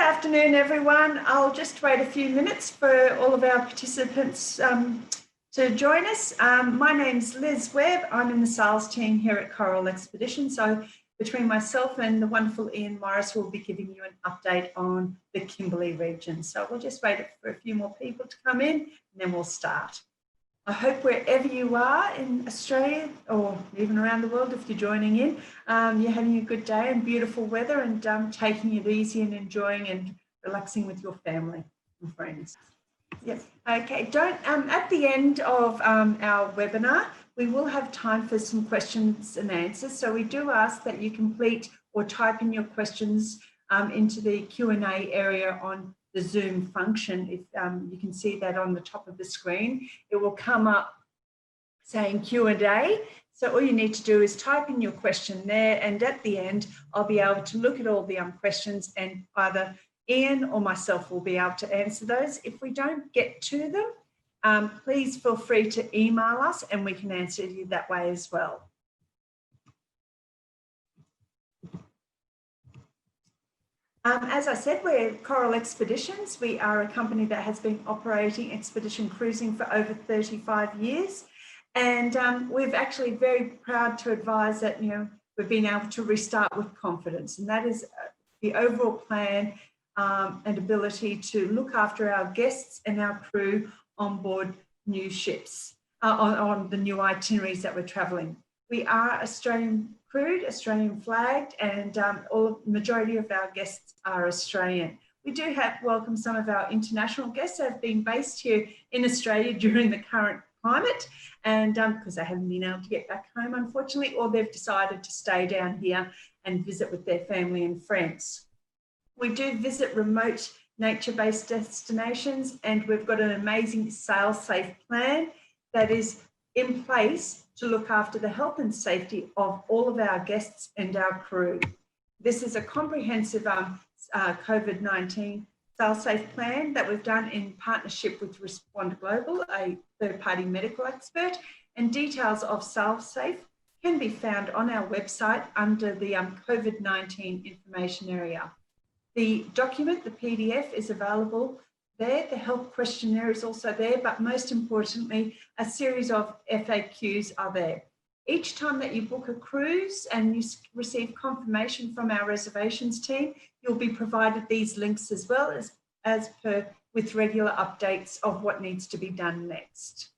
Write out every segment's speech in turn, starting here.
afternoon, everyone. I'll just wait a few minutes for all of our participants to join us. My name's Liz Webb. I'm in the sales team here at Coral Expedition. So between myself and the wonderful Ian Morris, we'll be giving you an update on the Kimberley region. So we'll just wait for a few more people to come in and then we'll start. I hope wherever you are in Australia or even around the world, if you're joining in, you're having a good day and beautiful weather and taking it easy and enjoying and relaxing with your family and friends. Yes. Okay. At the end of our webinar, we will have time for some questions and answers. So we do ask that you complete or type in your questions into the Q&A area on the Zoom function. If you can see that on the top of the screen, it will come up saying Q&A. So all you need to do is type in your question there, and at the end, I'll be able to look at all the questions, and either Ian or myself will be able to answer those. If we don't get to them, please feel free to email us and we can answer you that way as well. As I said, we're Coral Expeditions. We are a company that has been operating expedition cruising for over 35 years. And we're actually very proud to advise that, we've been able to restart with confidence. And that is the overall plan and ability to look after our guests and our crew on board new ships, on the new itineraries that we're traveling. We are Australian crewed, Australian flagged, and the majority of our guests are Australian. We do welcome some of our international guests that have been based here in Australia during the current climate, and because they haven't been able to get back home, unfortunately, or they've decided to stay down here and visit with their family and friends. We do visit remote nature-based destinations, and we've got an amazing sail-safe plan that is in place to look after the health and safety of all of our guests and our crew. This is a comprehensive COVID-19 sail-safe plan that we've done in partnership with Respond Global, a third-party medical expert, and details of sail-safe can be found on our website under the COVID-19 information area. The document, the PDF, is available there. The health questionnaire is also there, but most importantly, a series of FAQs are there. Each time that you book a cruise and you receive confirmation from our reservations team, you'll be provided these links as well as per with regular updates of what needs to be done next.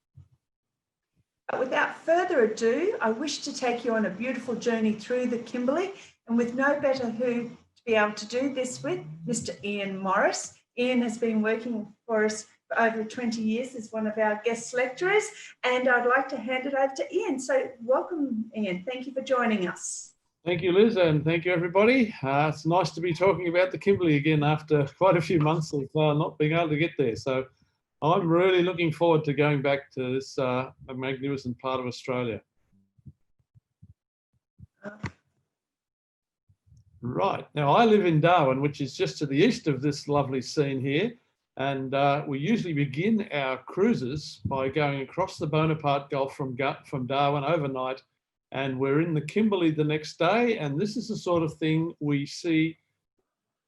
But without further ado, I wish to take you on a beautiful journey through the Kimberley, and with no better who to be able to do this with, Mr. Ian Morris. Ian has been working for us for over 20 years as one of our guest lecturers, and I'd like to hand it over to Ian. So welcome, Ian. Thank you for joining us. Thank you, Liz, and thank you, everybody. It's nice to be talking about the Kimberley again after quite a few months of not being able to get there. So I'm really looking forward to going back to this magnificent part of Australia. Right, now I live in Darwin, which is just to the east of this lovely scene here, and we usually begin our cruises by going across the Bonaparte Gulf from Darwin overnight, and we're in the Kimberley the next day, and this is the sort of thing we see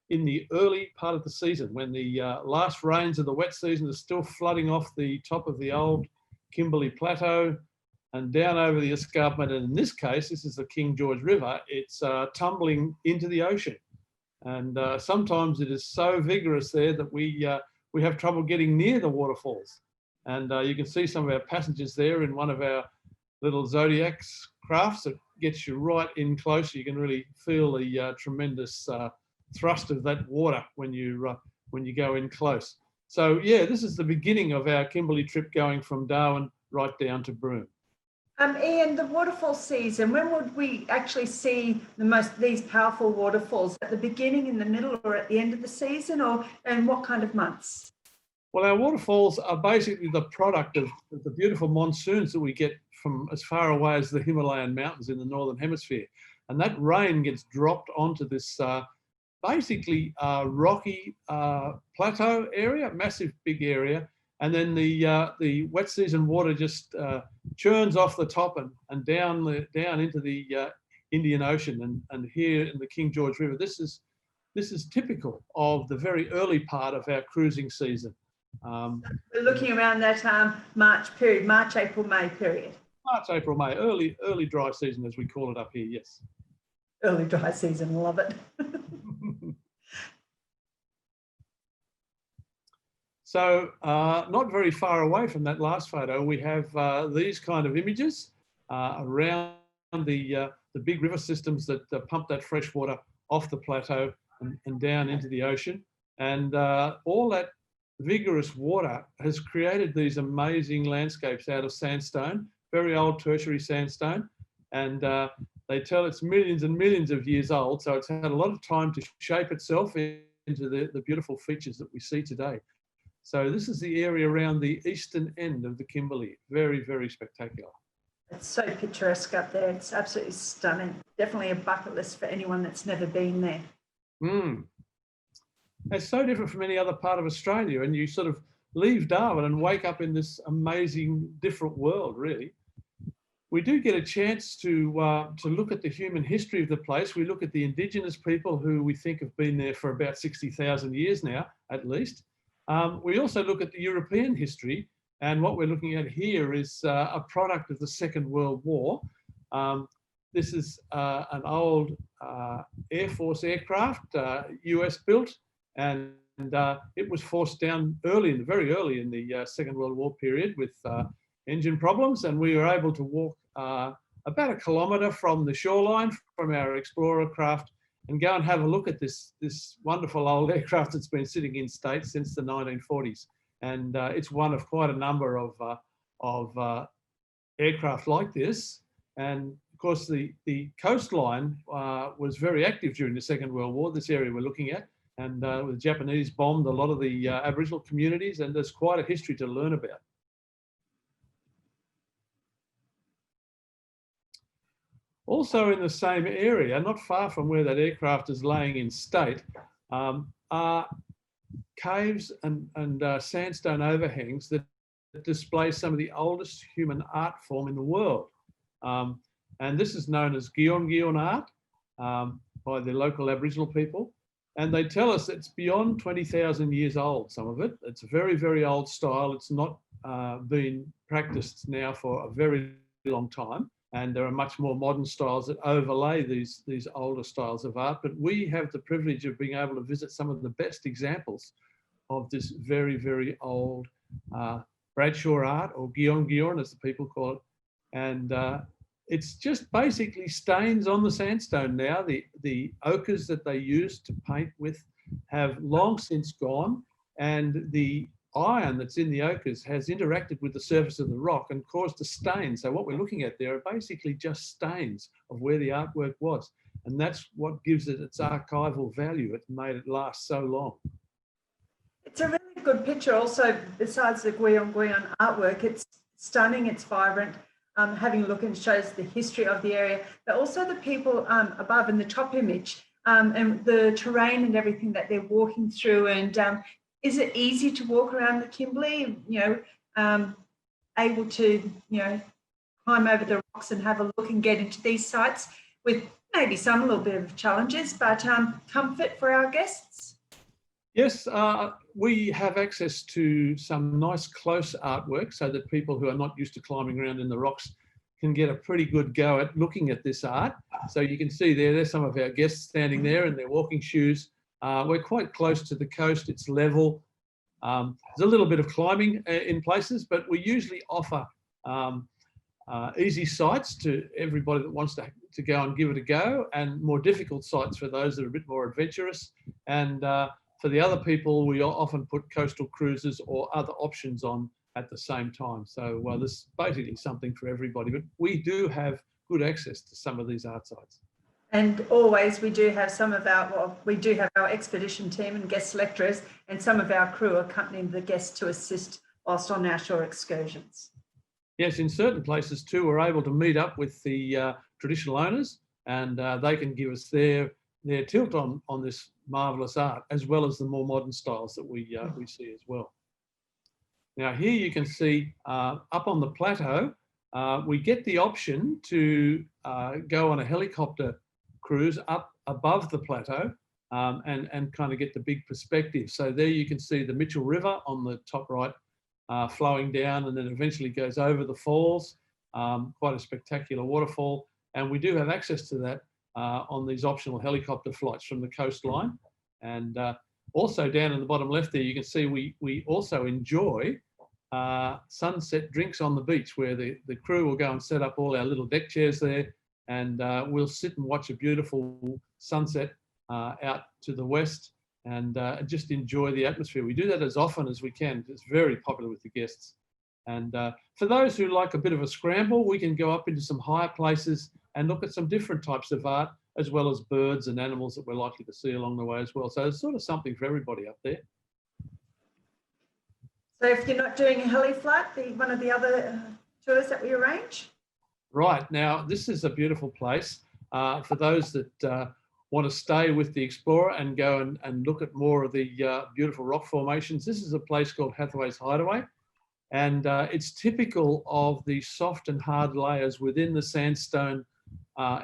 in the early part of the season, when the last rains of the wet season are still flooding off the top of the old Kimberley Plateau and down over the escarpment, and in this case, this is the King George River, it's tumbling into the ocean. And sometimes it is so vigorous there that we have trouble getting near the waterfalls. And you can see some of our passengers there in one of our little Zodiac's crafts that gets you right in close. You can really feel the tremendous thrust of that water when you go in close. So yeah, this is the beginning of our Kimberley trip, going from Darwin right down to Broome. Ian, the waterfall season, when would we actually see these powerful waterfalls? At the beginning, in the middle, or at the end of the season, and what kind of months? Well, our waterfalls are basically the product of the beautiful monsoons that we get from as far away as the Himalayan mountains in the Northern Hemisphere. And that rain gets dropped onto this basically rocky plateau area, massive big area. And then the wet season water just churns off the top and down into the Indian Ocean, and here in the King George River. This this is typical of the very early part of our cruising season. We're looking around that March period, March, April, May period. March, April, May, early dry season as we call it up here, yes. Early dry season, love it. So not very far away from that last photo, we have these kind of images around the big river systems that pump that fresh water off the plateau and down into the ocean. And all that vigorous water has created these amazing landscapes out of sandstone, very old tertiary sandstone. And they tell it's millions and millions of years old. So it's had a lot of time to shape itself into the beautiful features that we see today. So this is the area around the eastern end of the Kimberley. Very, very spectacular. It's so picturesque up there. It's absolutely stunning. Definitely a bucket list for anyone that's never been there. It's so different from any other part of Australia, and you sort of leave Darwin and wake up in this amazing different world, really. We do get a chance to look at the human history of the place. We look at the Indigenous people who we think have been there for about 60,000 years now, at least. We also look at the European history, and what we're looking at here is a product of the Second World War. This is an old Air Force aircraft, US built, and it was forced down very early in the Second World War period with engine problems, and we were able to walk about 1 kilometre from the shoreline from our Explorer craft and go and have a look at this wonderful old aircraft that's been sitting in state since the 1940s. And it's one of quite a number of aircraft like this. And of course, the coastline was very active during the Second World War, this area we're looking at. And the Japanese bombed a lot of the Aboriginal communities, and there's quite a history to learn about. Also in the same area, not far from where that aircraft is laying in state, are caves and sandstone overhangs that display some of the oldest human art form in the world. And this is known as Gion art by the local Aboriginal people. And they tell us it's beyond 20,000 years old, some of it. It's a very, very old style. It's not been practiced now for a very long time. And there are much more modern styles that overlay these older styles of art. But we have the privilege of being able to visit some of the best examples of this very, very old Bradshaw art, or Gion as the people call it. And it's just basically stains on the sandstone now. The ochres that they used to paint with have long since gone, and the iron that's in the ochres has interacted with the surface of the rock and caused a stain. So what we're looking at there are basically just stains of where the artwork was. And that's what gives it its archival value. It made it last so long. It's a really good picture also, besides the Gion artwork. It's stunning, it's vibrant. Having a look, and shows the history of the area, but also the people above in the top image, and the terrain and everything that they're walking through. And is it easy to walk around the Kimberley, able to, climb over the rocks and have a look and get into these sites with maybe some little bit of challenges, but comfort for our guests? Yes, we have access to some nice close artwork so that people who are not used to climbing around in the rocks can get a pretty good go at looking at this art. So you can see there's some of our guests standing there in their walking shoes. We're quite close to the coast, it's level. There's a little bit of climbing in places, but we usually offer easy sites to everybody that wants to go and give it a go, and more difficult sites for those that are a bit more adventurous. And for the other people, we often put coastal cruises or other options on at the same time. So this is basically something for everybody, but we do have good access to some of these art sites. And always we do have our expedition team and guest lecturers, and some of our crew accompanying the guests to assist whilst on our shore excursions. Yes, in certain places too, we're able to meet up with the traditional owners, and they can give us their tilt on this marvellous art, as well as the more modern styles that we see as well. Now here you can see up on the plateau, we get the option to go on a helicopter cruise up above the plateau, and kind of get the big perspective. So there you can see the Mitchell River on the top right, flowing down, and then eventually goes over the falls. Quite a spectacular waterfall. And we do have access to that on these optional helicopter flights from the coastline. And also down in the bottom left there, you can see we also enjoy sunset drinks on the beach, where the crew will go and set up all our little deck chairs there, and we'll sit and watch a beautiful sunset out to the west, and just enjoy the atmosphere. We do that as often as we can. It's very popular with the guests. And for those who like a bit of a scramble, we can go up into some higher places and look at some different types of art, as well as birds and animals that we're likely to see along the way as well. So there's sort of something for everybody up there. So if you're not doing a heli flight, one of the other tours that we arrange? Right, now this is a beautiful place for those that want to stay with the Explorer and go and look at more of the beautiful rock formations. This is a place called Hathaway's Hideaway, and it's typical of the soft and hard layers within the sandstone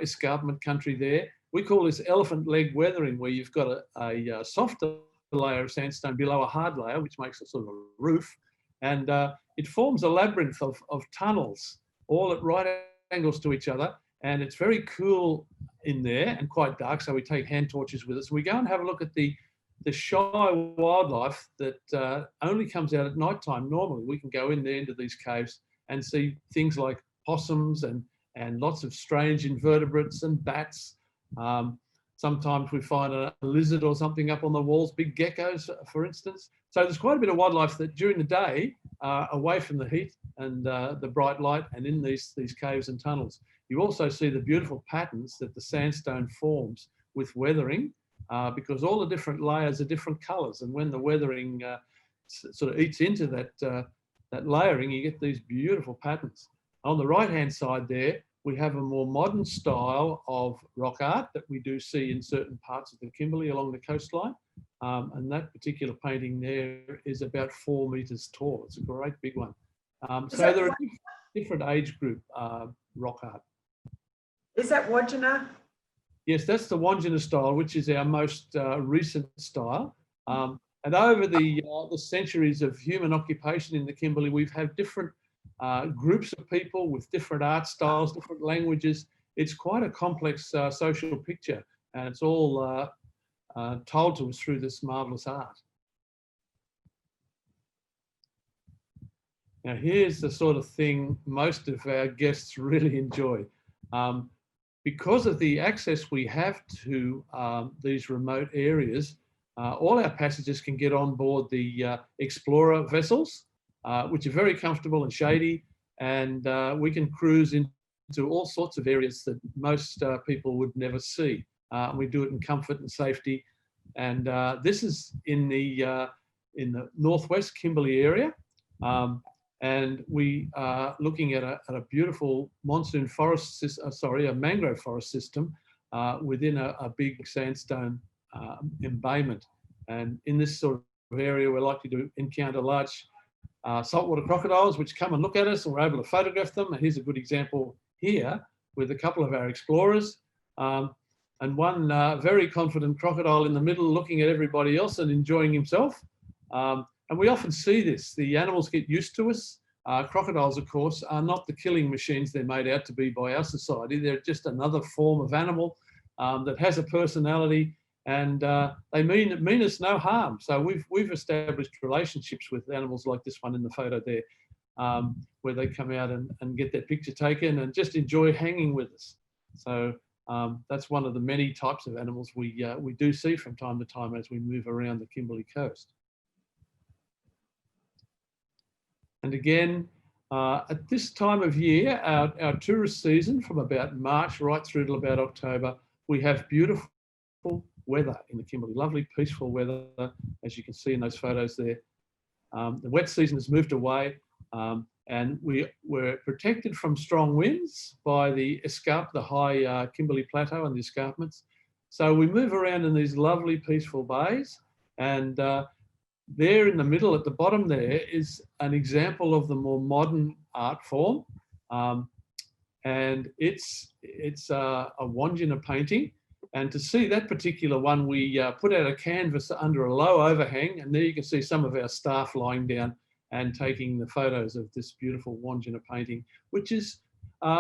escarpment country there. We call this elephant leg weathering, where you've got a softer layer of sandstone below a hard layer, which makes a sort of a roof, and it forms a labyrinth of tunnels, all at right angles to each other, and it's very cool in there and quite dark, so we take hand torches with us. We go and have a look at the shy wildlife that only comes out at night time. Normally we can go in there into these caves and see things like possums and lots of strange invertebrates and bats. Sometimes we find a lizard or something up on the walls, big geckos, for instance. So there's quite a bit of wildlife that during the day, away from the heat and the bright light, and in these caves and tunnels. You also see the beautiful patterns that the sandstone forms with weathering, because all the different layers are different colours. And when the weathering sort of eats into that layering, you get these beautiful patterns. On the right-hand side there, we have a more modern style of rock art that we do see in certain parts of the Kimberley along the coastline. And that particular painting there is about 4 metres tall. It's a great big one. So there are different age group rock art. Is that Wodgina? Yes, that's the Wodgina style, which is our most recent style. And over the centuries of human occupation in the Kimberley, we've had different groups of people with different art styles, different languages. It's quite a complex social picture, and it's all told to us through this marvellous art. Now, here's the sort of thing most of our guests really enjoy. Because of the access we have to these remote areas, all our passengers can get on board the Explorer vessels, which are very comfortable and shady, and we can cruise into all sorts of areas that most people would never see. We do it in comfort and safety, and this is in the northwest Kimberley area, and we are looking at a beautiful monsoon forest, a mangrove forest system within a big sandstone embayment. And in this sort of area, we're likely to encounter large saltwater crocodiles, which come and look at us, and we're able to photograph them. And here's a good example here with a couple of our explorers, and one very confident crocodile in the middle looking at everybody else and enjoying himself. And we often see this. The animals get used to us. Crocodiles, of course, are not the killing machines they're made out to be by our society. They're just another form of animal that has a personality, and they mean us no harm. So we've established relationships with animals like this one in the photo there, where they come out and get their picture taken and just enjoy hanging with us. So that's one of the many types of animals we do see from time to time as we move around the Kimberley coast. And again, at this time of year, our tourist season from about March right through to about October, we have beautiful weather in the Kimberley, lovely peaceful weather, as you can see in those photos there. The wet season has moved away, and we're protected from strong winds by the high Kimberley Plateau and the escarpments. So we move around in these lovely peaceful bays, and there in the middle at the bottom there is an example of the more modern art form, and it's a Wodgina painting, And to see that particular one, we put out a canvas under a low overhang, and there you can see some of our staff lying down and taking the photos of this beautiful Wandjina painting, which is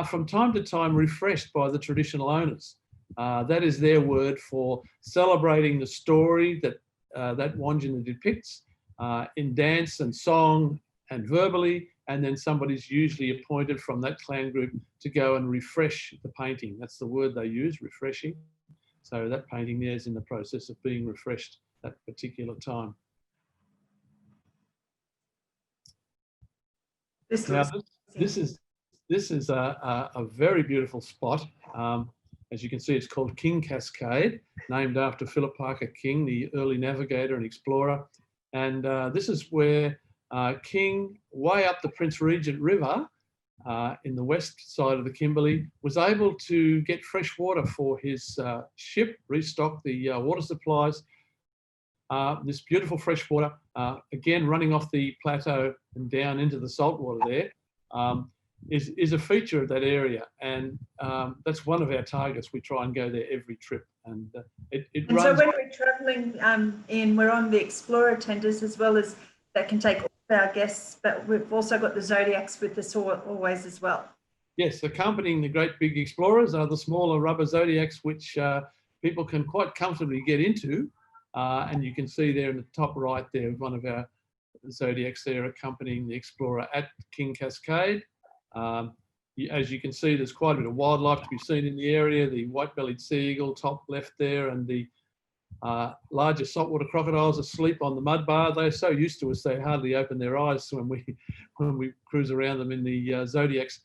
from time to time refreshed by the traditional owners. That is their word for celebrating the story that that Wandjina depicts in dance and song and verbally, and then somebody's usually appointed from that clan group to go and refresh the painting. That's the word they use, refreshing. So that painting there is in the process of being refreshed that particular time. Now, this is a very beautiful spot. As you can see, it's called King Cascade, named after Philip Parker King, the early navigator and explorer. And this is where King, way up the Prince Regent River, in the west side of the Kimberley, was able to get fresh water for his ship, restock the water supplies. This beautiful fresh water, again running off the plateau and down into the saltwater there, is a feature of that area, and that's one of our targets. We try and go there every trip, and it runs. So when we're travelling we're on the Explorer tenders as well, as that can take all of our guests, but we've also got the Zodiacs with us always as well. Yes, accompanying the great big Explorers are the smaller rubber Zodiacs, which people can quite comfortably get into. And you can see there in the top right there, one of our Zodiacs there accompanying the Explorer at King Cascade. As you can see, there's quite a bit of wildlife to be seen in the area. The white-bellied sea eagle, top left there, and the larger saltwater crocodiles asleep on the mud bar. They're so used to us, they hardly open their eyes when we cruise around them in the Zodiacs.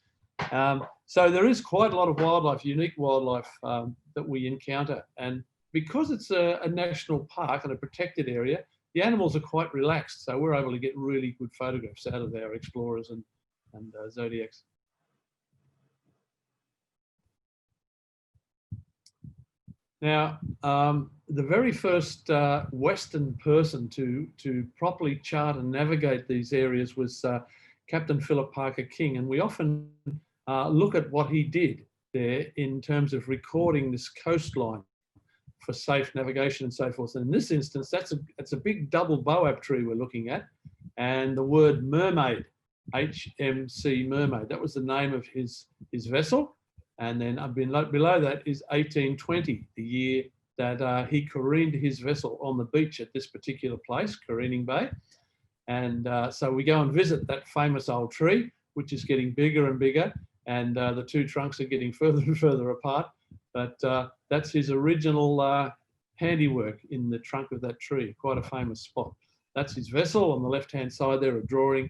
So there is quite a lot of wildlife, unique wildlife that we encounter. And because it's a national park and a protected area, the animals are quite relaxed. So we're able to get really good photographs out of our Explorers and Zodiacs. Now, the very first Western person to properly chart and navigate these areas was Captain Philip Parker King. And we often look at what he did there in terms of recording this coastline for safe navigation and so forth. And in this instance, that's a big double boab tree we're looking at. And the word mermaid, HMC Mermaid, that was the name of his vessel. And then below that is 1820, the year that he careened his vessel on the beach at this particular place, Careening Bay. And so we go and visit that famous old tree, which is getting bigger and bigger. And the two trunks are getting further and further apart. But that's his original handiwork in the trunk of that tree, quite a famous spot. That's his vessel. On the left-hand side there, a drawing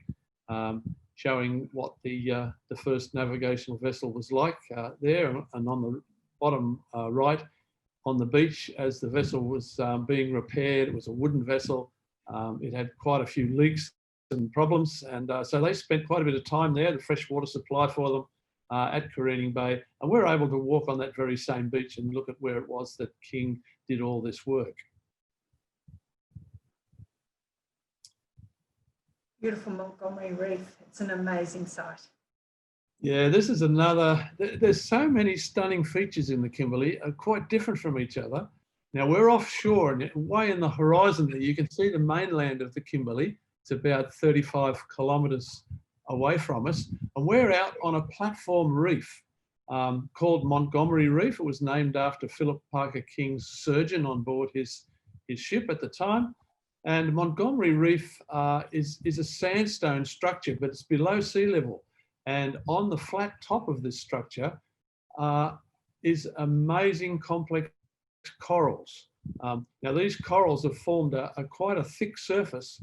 showing what the first navigational vessel was like there. And on the bottom right, on the beach, as the vessel was being repaired, it was a wooden vessel. It had quite a few leaks and problems. And so they spent quite a bit of time there, the fresh water supply for them at Careening Bay. And we're able to walk on that very same beach and look at where it was that King did all this work. Beautiful Montgomery Reef. It's an amazing site. Yeah, this is another, there's so many stunning features in the Kimberley, quite different from each other. Now we're offshore and way in the horizon there, you can see the mainland of the Kimberley. It's about 35 kilometres away from us. And we're out on a platform reef called Montgomery Reef. It was named after Philip Parker King's surgeon on board his ship at the time. And Montgomery Reef is a sandstone structure, but it's below sea level. And on the flat top of this structure is amazing complex corals. Now these corals have formed quite a thick surface,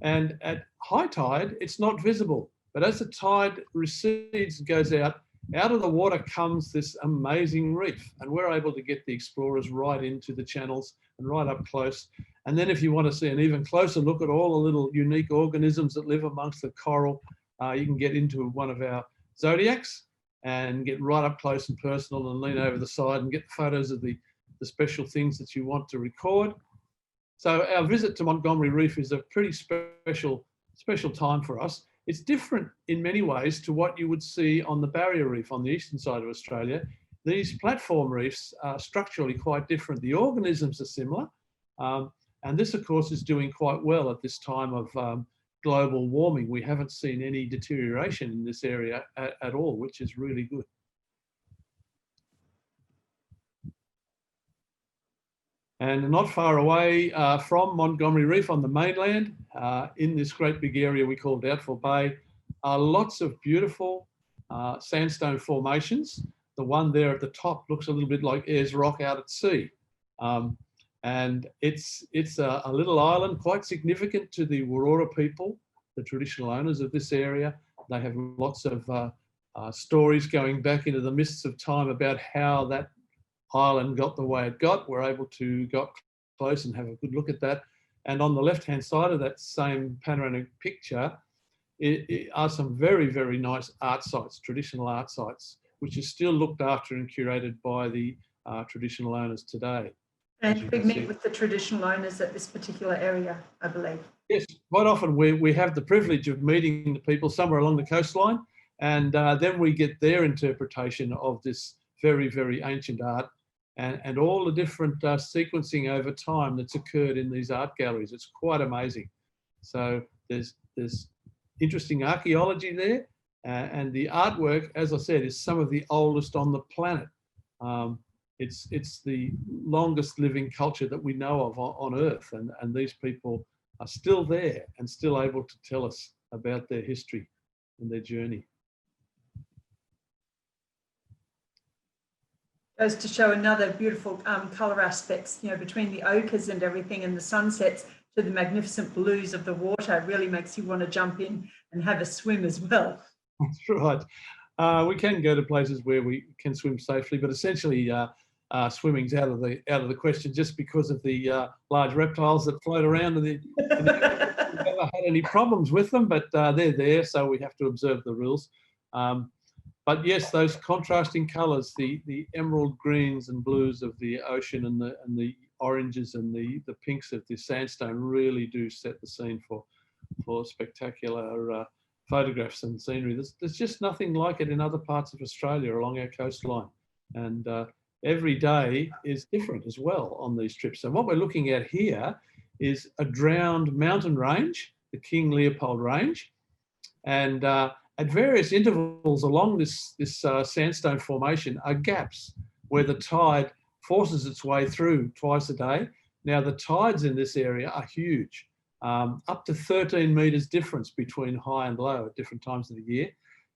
and at high tide, it's not visible. But as the tide recedes and goes out of the water comes this amazing reef. And we're able to get the explorers right into the channels and right up close. And then if you want to see an even closer look at all the little unique organisms that live amongst the coral, you can get into one of our Zodiacs and get right up close and personal and lean over the side and get photos of the special things that you want to record. So our visit to Montgomery Reef is a pretty special time for us. It's different in many ways to what you would see on the Barrier Reef on the eastern side of Australia. these platform reefs are structurally quite different. The organisms are similar. And this, of course, is doing quite well at this time of global warming. We haven't seen any deterioration in this area at all, which is really good. And not far away from Montgomery Reef on the mainland, in this great big area we call Doubtful Bay, are lots of beautiful sandstone formations. The one there at the top looks a little bit like Ayers Rock out at sea. And it's a little island, quite significant to the Wurrura people, the traditional owners of this area. They have lots of stories going back into the mists of time about how that island got the way it got. We're able to go close and have a good look at that. And on the left-hand side of that same panoramic picture are some very, very nice art sites, traditional art sites, which are still looked after and curated by the traditional owners today. And we meet with the traditional owners at this particular area, I believe. Yes, quite often we have the privilege of meeting the people somewhere along the coastline, and then we get their interpretation of this very, very ancient art and all the different sequencing over time that's occurred in these art galleries. It's quite amazing. So there's interesting archaeology there, and the artwork, as I said, is some of the oldest on the planet. It's the longest living culture that we know of on Earth, and these people are still there and still able to tell us about their history and their journey. Goes to show another beautiful colour aspects, you know, between the ochres and everything and the sunsets to the magnificent blues of the water. It really makes you want to jump in and have a swim as well. That's right. We can go to places where we can swim safely, but essentially swimming's out of the question just because of the large reptiles that float around. And we've never had any problems with them, but they're there, so we have to observe the rules. But yes, those contrasting colours, the emerald greens and blues of the ocean and the oranges and the pinks of the sandstone really do set the scene for spectacular photographs and scenery. There's just nothing like it in other parts of Australia along our coastline. And every day is different as well on these trips. And what we're looking at here is a drowned mountain range, the King Leopold Range. And at various intervals along this sandstone formation are gaps where the tide forces its way through twice a day. Now, the tides in this area are huge, up to 13 metres difference between high and low at different times of the year.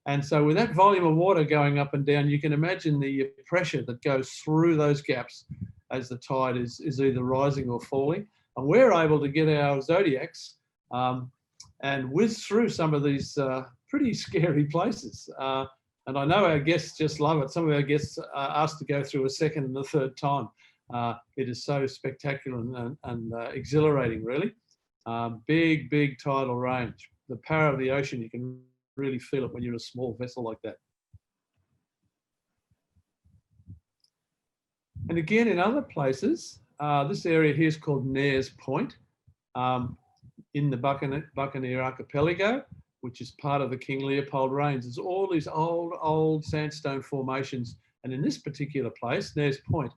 And so with that volume of water going up and down, you can imagine the pressure that goes through those gaps as the tide is either rising or falling. And we're able to get our Zodiacs and whiz through some of these pretty scary places. And I know our guests just love it. Some of our guests are asked to go through a second and a third time. It is so spectacular and exhilarating, really. Big tidal range. The power of the ocean, you can really feel it when you're in a small vessel like that. And again, in other places, this area here is called Nares Point in the Buccaneer Archipelago, which is part of the King Leopold Range. There's all these old sandstone formations. And in this particular place, Nares Point,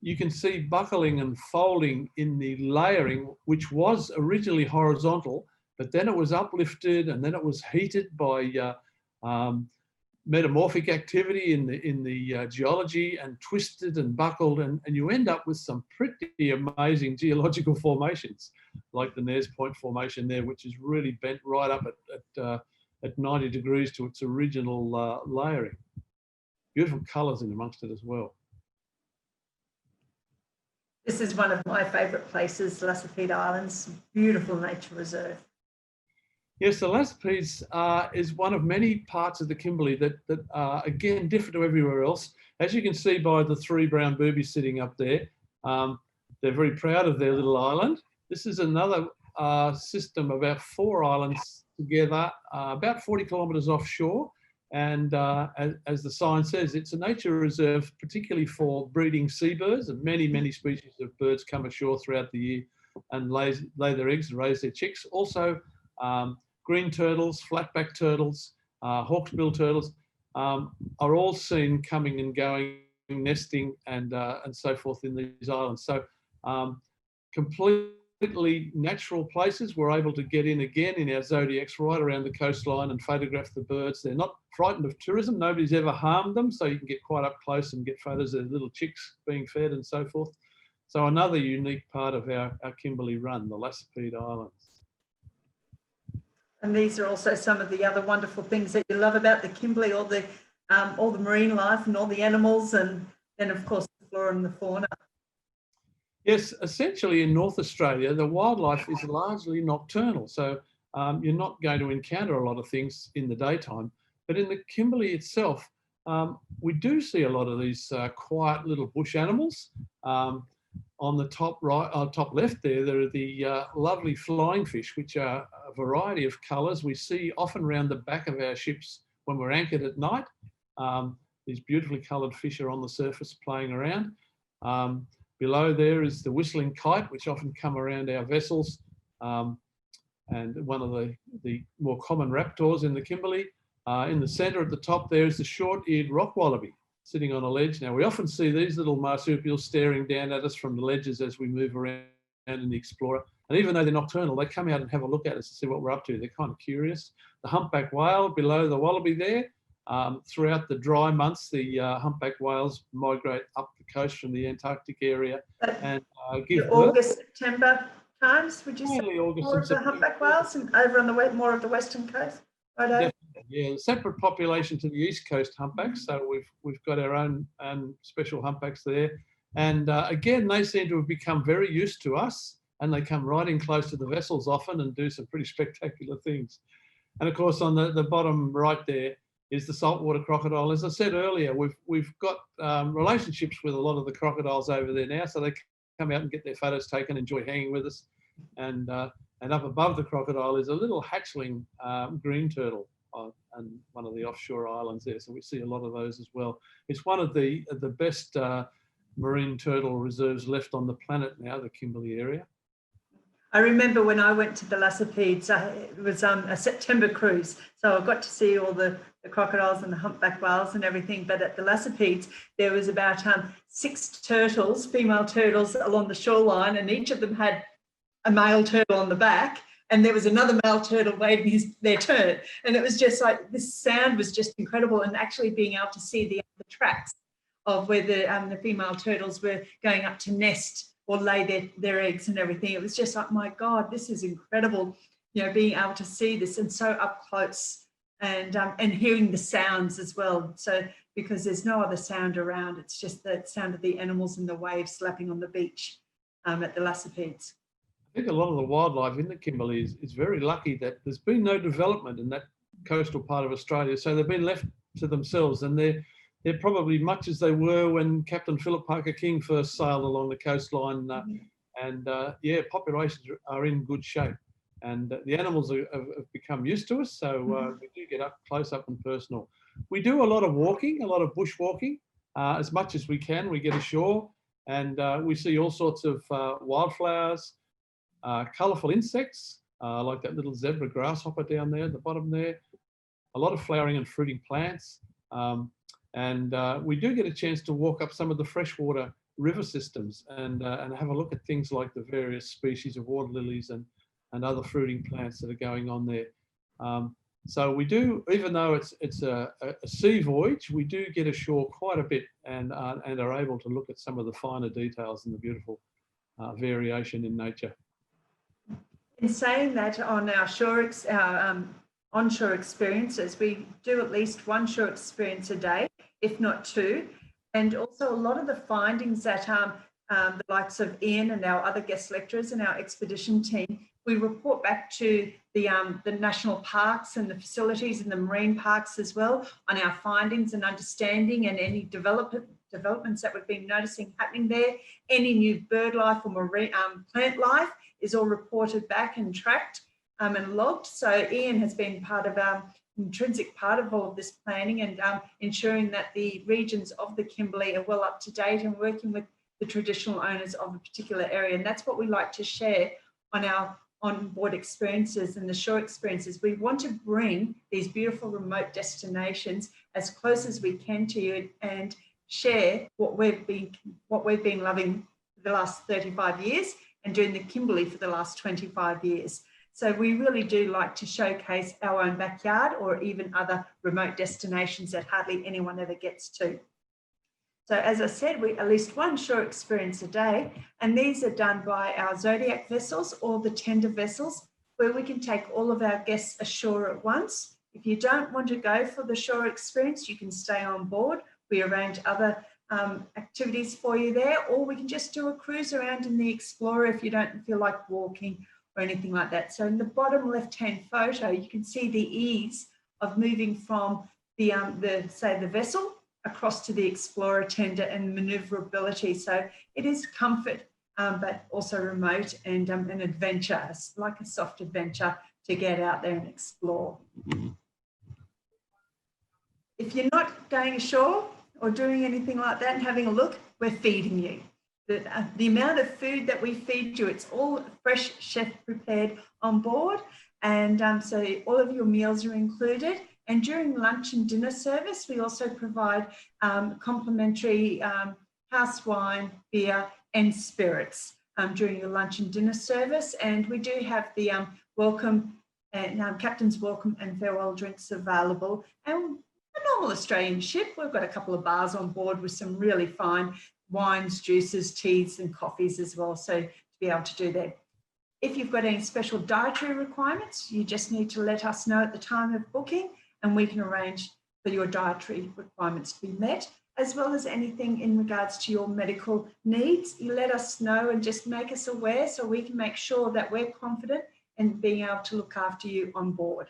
you can see buckling and folding in the layering, which was originally horizontal, but then it was uplifted and then it was heated by metamorphic activity in the geology and twisted and buckled, and you end up with some pretty amazing geological formations like the Nares Point formation there, which is really bent right up at 90 degrees to its original layering. Beautiful colours in amongst it as well. This is one of my favourite places, Lassapede Islands, beautiful nature reserve. Yes, the Lassapede is one of many parts of the Kimberley that are, again, different to everywhere else. As you can see by the three brown boobies sitting up there, they're very proud of their little island. This is another system, about 4 islands together, about 40 kilometres offshore. And as the sign says, it's a nature reserve, particularly for breeding seabirds, and many species of birds come ashore throughout the year and lay their eggs and raise their chicks. Also, green turtles, flatback turtles, hawksbill turtles are all seen coming and going nesting and so forth in these islands. So completely natural places. We're able to get in again in our Zodiacs right around the coastline and photograph the birds. They're not frightened of tourism. Nobody's ever harmed them, so you can get quite up close and get photos of little chicks being fed and so forth. So another unique part of our Kimberley run, the Lassipede Islands. And these are also some of the other wonderful things that you love about the Kimberley, all the marine life and all the animals, and then of course the flora and the fauna. Yes, essentially in North Australia, the wildlife is largely nocturnal. So you're not going to encounter a lot of things in the daytime. But in the Kimberley itself, we do see a lot of these quiet little bush animals. On the top right, top left there are the lovely flying fish, which are a variety of colours. We see often around the back of our ships when we're anchored at night. These beautifully coloured fish are on the surface playing around. Below there is the whistling kite, which often come around our vessels, and one of the more common raptors in the Kimberley. In the centre at the top there is the short-eared rock wallaby sitting on a ledge. Now, we often see these little marsupials staring down at us from the ledges as we move around in the Explorer. And even though they're nocturnal, they come out and have a look at us to see what we're up to. They're kind of curious. The humpback whale below the wallaby there. Throughout the dry months, the humpback whales migrate up the coast from the Antarctic area and give birth. August, September times, would you say? August more of the humpback whales and over on the more of the western coast? Right. Yeah, a separate population to the east coast humpbacks. So we've got our own special humpbacks there, and again they seem to have become very used to us, and they come right in close to the vessels often and do some pretty spectacular things. And of course, on the bottom right there is the saltwater crocodile. As I said earlier, we've got relationships with a lot of the crocodiles over there now, so they come out and get their photos taken, enjoy hanging with us, and up above the crocodile is a little hatchling green turtle on one of the offshore islands there. So we see a lot of those as well. It's one of the best marine turtle reserves left on the planet now, the Kimberley area. I remember when I went to the Lassipede, it was a September cruise. So I got to see all the crocodiles and the humpback whales and everything. But at the Lassipedes, there was about 6 turtles, female turtles along the shoreline, and each of them had a male turtle on the back, and there was another male turtle waiting their turn. And it was just like, this sound was just incredible, and actually being able to see the tracks of where the female turtles were going up to nest or lay their eggs and everything. It was just like, my God, this is incredible, being able to see this and so up close, and hearing the sounds as well. So because there's no other sound around, it's just the sound of the animals and the waves slapping on the beach at the Lassipedes. I think a lot of the wildlife in the Kimberley is very lucky that there's been no development in that coastal part of Australia. So they've been left to themselves, and they're probably much as they were when Captain Philip Parker King first sailed along the coastline. Populations are in good shape, and the animals have become used to us. So we do get up close, up and personal. We do a lot of walking, a lot of bush walking, as much as we can. We get ashore, and we see all sorts of wildflowers. Colourful insects, like that little zebra grasshopper down there at the bottom there. A lot of flowering and fruiting plants. We do get a chance to walk up some of the freshwater river systems and have a look at things like the various species of water lilies and other fruiting plants that are going on there. So we do, even though it's a sea voyage, we do get ashore quite a bit and are able to look at some of the finer details and the beautiful variation in nature. In saying that, on our onshore experiences, we do at least one shore experience a day, if not 2. And also a lot of the findings that the likes of Ian and our other guest lecturers and our expedition team, we report back to the national parks and the facilities and the marine parks as well on our findings and understanding, and any developments that we've been noticing happening there. Any new bird life or marine plant life is all reported back and tracked and logged. So Ian has been part of intrinsic part of all of this planning and ensuring that the regions of the Kimberley are well up to date and working with the traditional owners of a particular area. And that's what we like to share on our onboard experiences and the shore experiences. We want to bring these beautiful remote destinations as close as we can to you and share what we've been loving for the last 35 years and doing the Kimberley for the last 25 years. So we really do like to showcase our own backyard or even other remote destinations that hardly anyone ever gets to. So as I said, we at least one shore experience a day, and these are done by our Zodiac vessels or the tender vessels, where we can take all of our guests ashore at once. If you don't want to go for the shore experience, you can stay on board. We arrange other activities for you there, or we can just do a cruise around in the Explorer if you don't feel like walking or anything like that. So in the bottom left-hand photo, you can see the ease of moving from the vessel across to the Explorer tender and maneuverability. So it is comfort, but also remote and an adventure, like a soft adventure to get out there and explore. If you're not going ashore or doing anything like that and having a look, we're feeding you. The amount of food that we feed you, it's all fresh chef prepared on board. And so all of your meals are included. And during lunch and dinner service, we also provide complimentary house wine, beer, and spirits during your lunch and dinner service. And we do have the welcome and captain's welcome and farewell drinks available. And a normal Australian ship, we've got a couple of bars on board with some really fine wines, juices, teas, and coffees as well. So to be able to do that. If you've got any special dietary requirements, you just need to let us know at the time of booking, and we can arrange for your dietary requirements to be met, as well as anything in regards to your medical needs. You let us know and just make us aware so we can make sure that we're confident in being able to look after you on board.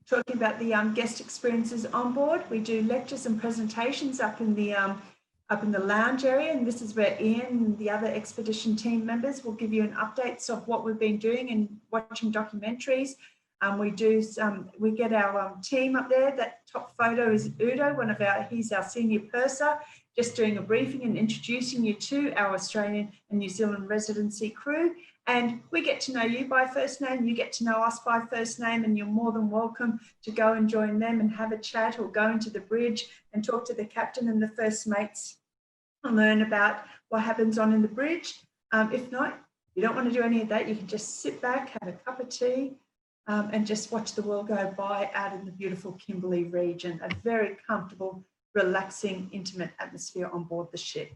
Talking about the guest experiences on board, we do lectures and presentations up in the lounge area, and this is where Ian and the other expedition team members will give you an update of what we've been doing and watching documentaries. We get our team up there. That top photo is Udo, he's our senior purser, just doing a briefing and introducing you to our Australian and New Zealand residency crew. And we get to know you by first name, you get to know us by first name, and you're more than welcome to go and join them and have a chat or go into the bridge and talk to the captain and the first mates and learn about what happens on in the bridge. If not, you don't want to do any of that, you can just sit back, have a cup of tea, and just watch the world go by out in the beautiful Kimberley region. A very comfortable, relaxing, intimate atmosphere on board the ship.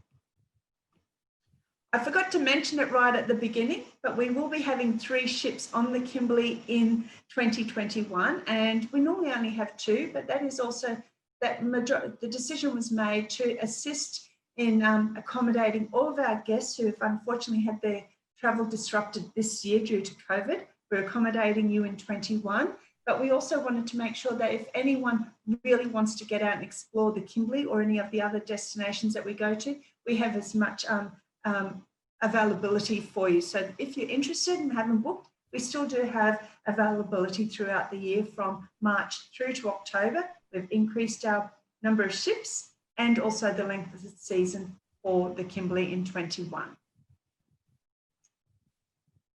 I forgot to mention it right at the beginning, but we will be having 3 ships on the Kimberley in 2021, and we normally only have 2, but that is also the decision was made to assist in accommodating all of our guests who have unfortunately had their travel disrupted this year due to COVID. We're accommodating you in 21, but we also wanted to make sure that if anyone really wants to get out and explore the Kimberley or any of the other destinations that we go to, we have as much availability for you. So if you're interested and haven't booked, we still do have availability throughout the year from March through to October. We've increased our number of ships and also the length of the season for the Kimberley in 21.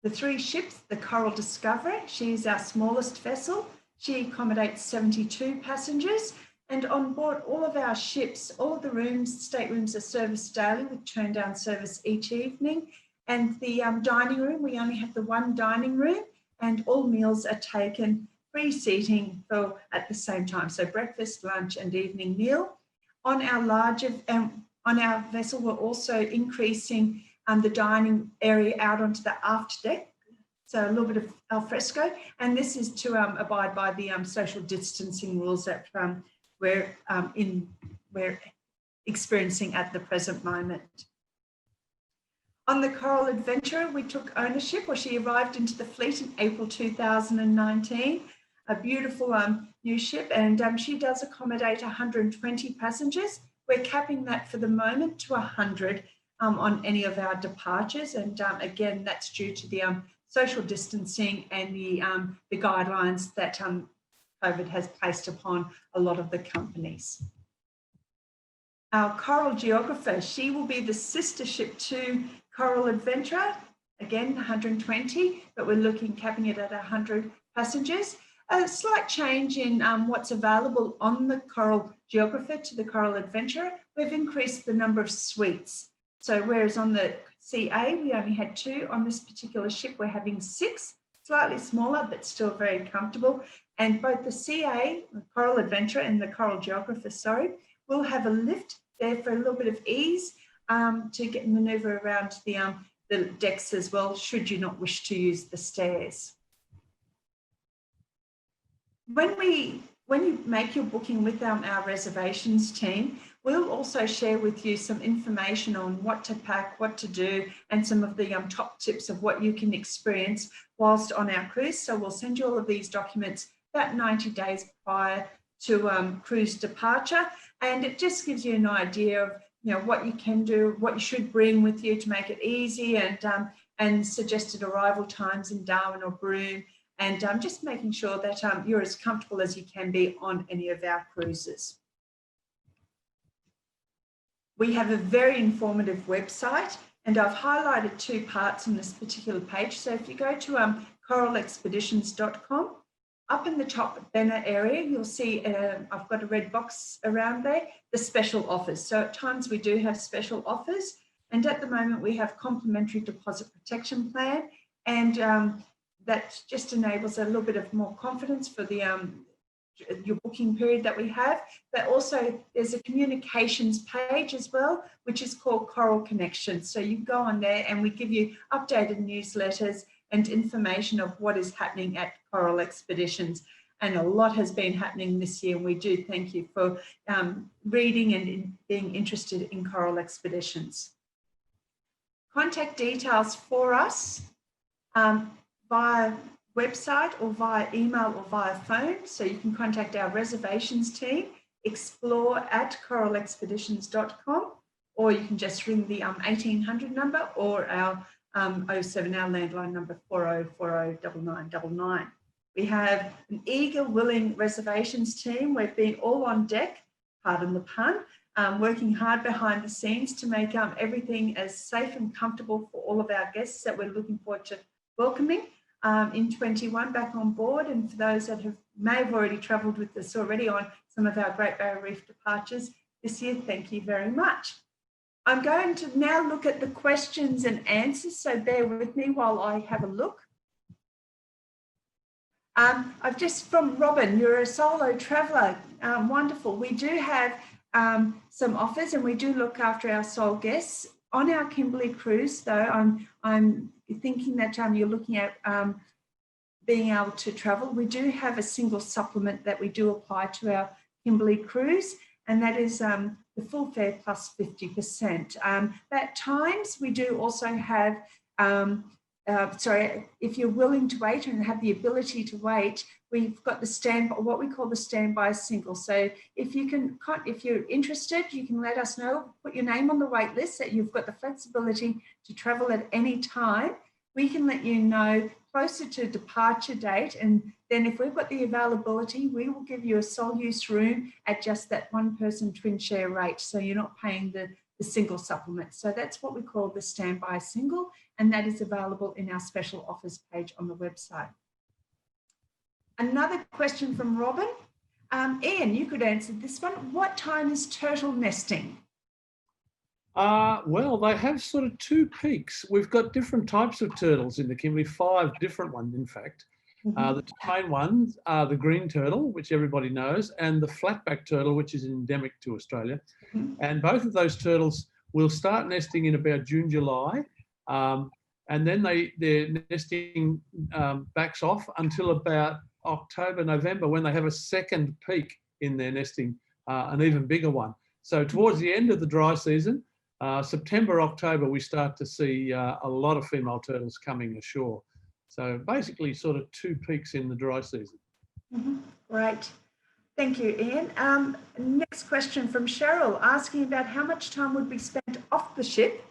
The 3 ships, the Coral Discoverer, she's our smallest vessel. She accommodates 72 passengers. And on board all of our ships, all of the rooms, staterooms are serviced daily with turn down service each evening. And the dining room, we only have the 1 dining room, and all meals are taken free seating at the same time. So breakfast, lunch and evening meal. On our vessel, we're also increasing the dining area out onto the aft deck. So a little bit of al fresco. And this is to abide by the social distancing rules that we're experiencing at the present moment. On the Coral Adventurer, we took ownership, or she arrived into the fleet in April 2019, a beautiful new ship, and she does accommodate 120 passengers. We're capping that for the moment to 100 on any of our departures, and again, that's due to the social distancing and the guidelines that COVID has placed upon a lot of the companies. Our Coral Geographer, she will be the sister ship to Coral Adventurer, again 120, but we're capping it at 100 passengers. a slight change in what's available on the Coral Geographer to the Coral Adventurer. We've increased the number of suites. So whereas on the CA, we only had 2, on this particular ship, we're having 6, slightly smaller, but still very comfortable. And both the CA, the Coral Adventurer, and the Coral Geographer, sorry, will have a lift there for a little bit of ease to get maneuver around the decks as well, should you not wish to use the stairs. When you make your booking with our reservations team, we'll also share with you some information on what to pack, what to do, and some of the top tips of what you can experience whilst on our cruise. So we'll send you all of these documents about 90 days prior to cruise departure, and it just gives you an idea of what you can do, what you should bring with you to make it easy, and suggested arrival times in Darwin or Broome, and just making sure that you're as comfortable as you can be on any of our cruises. We have a very informative website, and I've highlighted 2 parts on this particular page. So if you go to coralexpeditions.com, up in the top banner area, you'll see I've got a red box around there, the special offers. So at times we do have special offers, and at the moment we have complimentary deposit protection plan, and that just enables a little bit of more confidence for the your booking period that we have. But also there's a communications page as well, which is called Coral Connection. So you go on there and we give you updated newsletters and information of what is happening at Coral Expeditions. And a lot has been happening this year. We do thank you for reading and being interested in Coral Expeditions. Contact details for us via website or via email or via phone. So you can contact our reservations team, explore@coralexpeditions.com, or you can just ring the 1800 number or our 07, our landline number 40409999. We have an eager, willing reservations team. We've been all on deck, pardon the pun, working hard behind the scenes to make everything as safe and comfortable for all of our guests that we're looking forward to welcoming in 21 back on board. And for those that may have already travelled with us already on some of our Great Barrier Reef departures this year, thank you very much. I'm going to now look at the questions and answers, so bear with me while I have a look. I've just, from Robin, you're a solo traveller, wonderful. We do have some offers, and we do look after our sole guests. On our Kimberley cruise, though, I'm thinking that you're looking at being able to travel. We do have a single supplement that we do apply to our Kimberley cruise, and that is the full fare plus 50%. At times, we do also have, if you're willing to wait and have the ability to wait, we've got what we call the standby single. So if you're interested, you can let us know, put your name on the wait list, that you've got the flexibility to travel at any time. We can let you know closer to departure date, and then if we've got the availability, we will give you a sole use room at just that 1-person twin share rate. So you're not paying the single supplement. So that's what we call the standby single, and that is available in our special offers page on the website. Another question from Robin. Ian, you could answer this one. What time is turtle nesting? Well, they have sort of 2 peaks. We've got different types of turtles in the Kimberley, 5 different ones, in fact. The 2 main ones are the green turtle, which everybody knows, and the flatback turtle, which is endemic to Australia. And both of those turtles will start nesting in about June, July, and then their nesting backs off until about October, November, when they have a second peak in their nesting, an even bigger one. So towards the end of the dry season, September, October, we start to see a lot of female turtles coming ashore. So basically sort of 2 peaks in the dry season. Great. Thank you, Ian. Next question from Cheryl, asking about how much time would be spent off the ship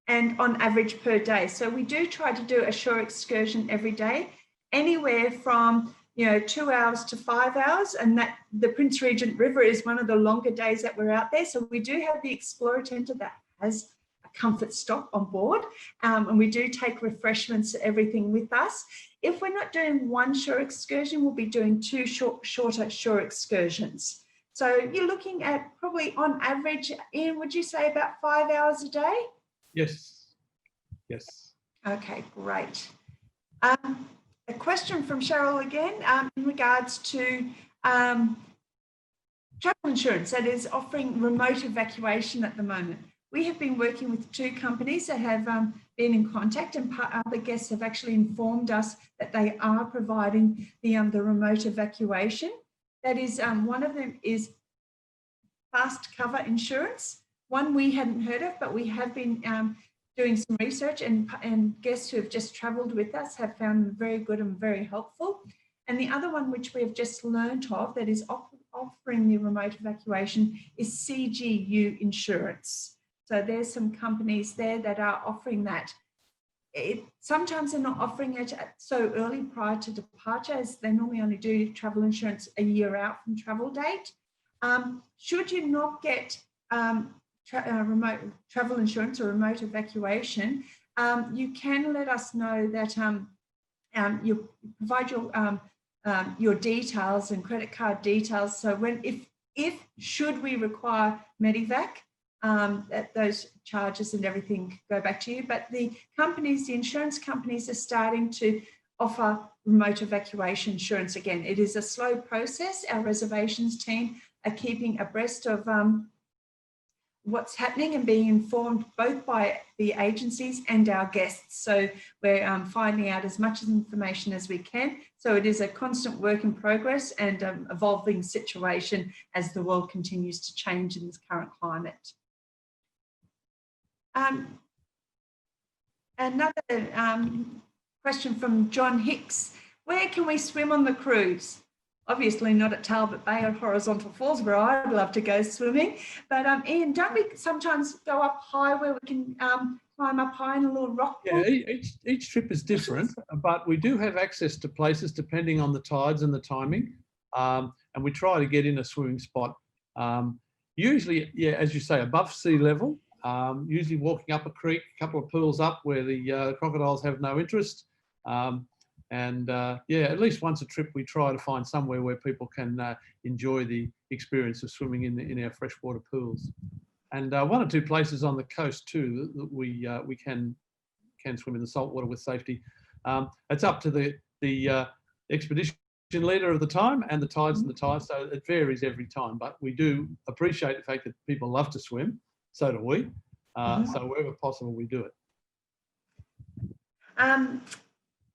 and on average per day. So we do try to do a shore excursion every day, anywhere from 2 hours to 5 hours, and that the Prince Regent River is one of the longer days that we're out there. So we do have the Explorer Tender that has a comfort stop on board, and we do take refreshments, everything with us. If we're not doing one shore excursion, we'll be doing two shorter shore excursions. So you're looking at probably on average, Ian, would you say about 5 hours a day? Yes. Yes. Okay, great. A question from Cheryl again in regards to travel insurance that is offering remote evacuation at the moment. We have been working with 2 companies that have been in contact, and other guests have actually informed us that they are providing the remote evacuation. That is, one of them is Fast Cover Insurance. One we hadn't heard of, but we have been doing some research, and guests who have just travelled with us have found them very good and very helpful. And the other one, which we have just learnt of, that is offering the remote evacuation, is CGU Insurance. So there's some companies there that are offering that. Sometimes they're not offering it so early prior to departure, as they normally only do travel insurance a year out from travel date. Should you not get remote travel insurance or remote evacuation, you can let us know that you provide your details and credit card details. So if should we require Medivac, that those charges and everything go back to you. But the insurance companies are starting to offer remote evacuation insurance again. It is a slow process. Our reservations team are keeping abreast of what's happening and being informed both by the agencies and our guests. So we're finding out as much information as we can. So it is a constant work in progress and evolving situation as the world continues to change in this current climate. Another question from John Hicks. Where can we swim on the cruise? Obviously not at Talbot Bay or Horizontal Falls, where I'd love to go swimming. But Ian, don't we sometimes go up high where we can climb up high in a little rock pool? Yeah, each trip is different, but we do have access to places depending on the tides and the timing. And we try to get in a swimming spot. Usually, yeah, as you say, above sea level, usually walking up a creek, a couple of pools up where the crocodiles have no interest. Yeah, at least once a trip, we try to find somewhere where people can enjoy the experience of swimming in our freshwater pools. And 1 or 2 places on the coast too that we can swim in the saltwater with safety. It's up to the expedition leader of the time and the tides and the tides, so it varies every time. But we do appreciate the fact that people love to swim. So do we. So wherever possible, we do it.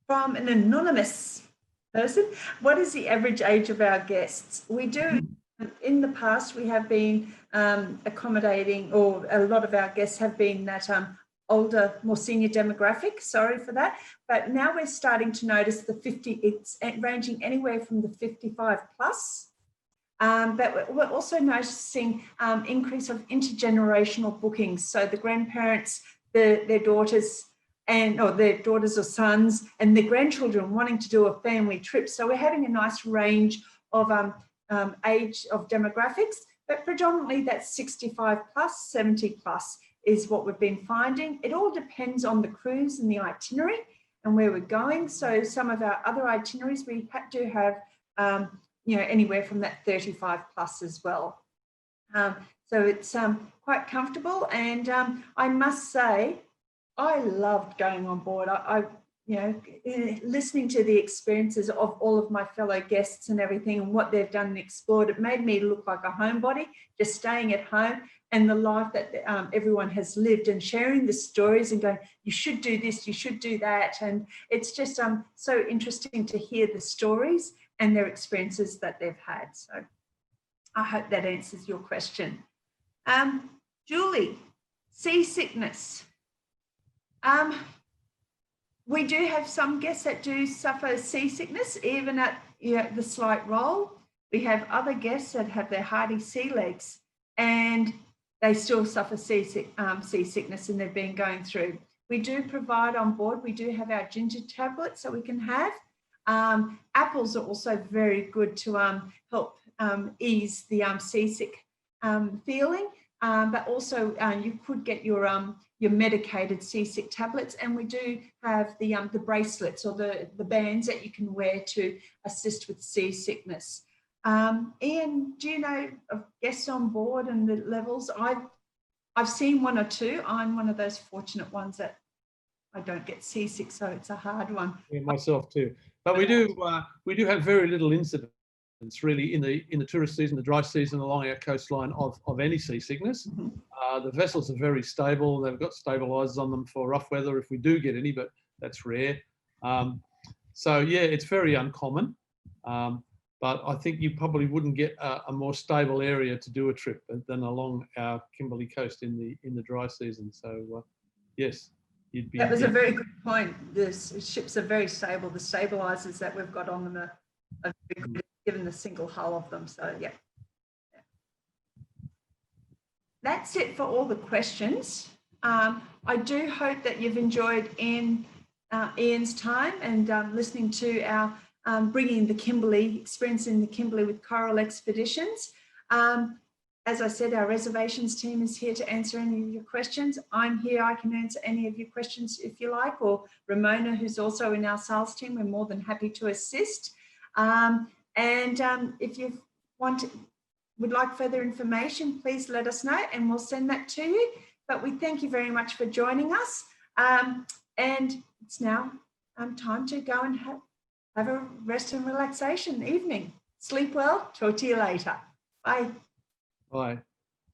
From an anonymous person, what is the average age of our guests? We do, in the past, we have been accommodating, or a lot of our guests have been that older, more senior demographic, sorry for that. But now we're starting to notice it's ranging anywhere from the 55 plus. But we're also noticing increase of intergenerational bookings. So the grandparents, their daughters, their daughters or sons, and their grandchildren wanting to do a family trip. So we're having a nice range of age of demographics, but predominantly that's 65 plus, 70 plus is what we've been finding. It all depends on the cruise and the itinerary and where we're going. So some of our other itineraries, we do have anywhere from that 35 plus as well. So it's quite comfortable, and I must say, I loved going on board. Listening to the experiences of all of my fellow guests and everything and what they've done and explored, it made me look like a homebody, just staying at home, and the life that everyone has lived, and sharing the stories and going, you should do this, you should do that. And it's just so interesting to hear the stories and their experiences that they've had. So I hope that answers your question. Julie, seasickness. We do have some guests that do suffer seasickness, even at the slight roll. We have other guests that have their hardy sea legs and they still suffer seasickness, and they've been going through. We do provide on board, we do have our ginger tablets that we can have. Apples are also very good to help ease the seasick feeling, but also you could get your your medicated seasick tablets, and we do have the bracelets or the bands that you can wear to assist with seasickness. Ian, do you know of guests on board and the levels? I've seen one or two. I'm one of those fortunate ones that I don't get seasick, so it's a hard one. Yeah, myself too. But we do have very little incidents really in the tourist season, the dry season along our coastline of any seasickness. The vessels are very stable. They've got stabilizers on them for rough weather if we do get any, but that's rare. So yeah, it's very uncommon. But I think you probably wouldn't get a more stable area to do a trip than along our Kimberley coast in the dry season. So yes, you'd be. That was a very good point. The ships are very stable. The stabilizers that we've got on them are very good, given the single hull of them. So yeah. That's it for all the questions. I do hope that you've enjoyed Ian's time and listening to our bringing the Kimberley, experiencing the Kimberley with Coral Expeditions. As I said, our reservations team is here to answer any of your questions. I'm here, I can answer any of your questions if you like, or Ramona, who's also in our sales team, we're more than happy to assist. If you would like further information, please let us know and we'll send that to you. But we thank you very much for joining us. And it's now time to go and have a rest and relaxation evening. Sleep well. Talk to you later. Bye. Bye.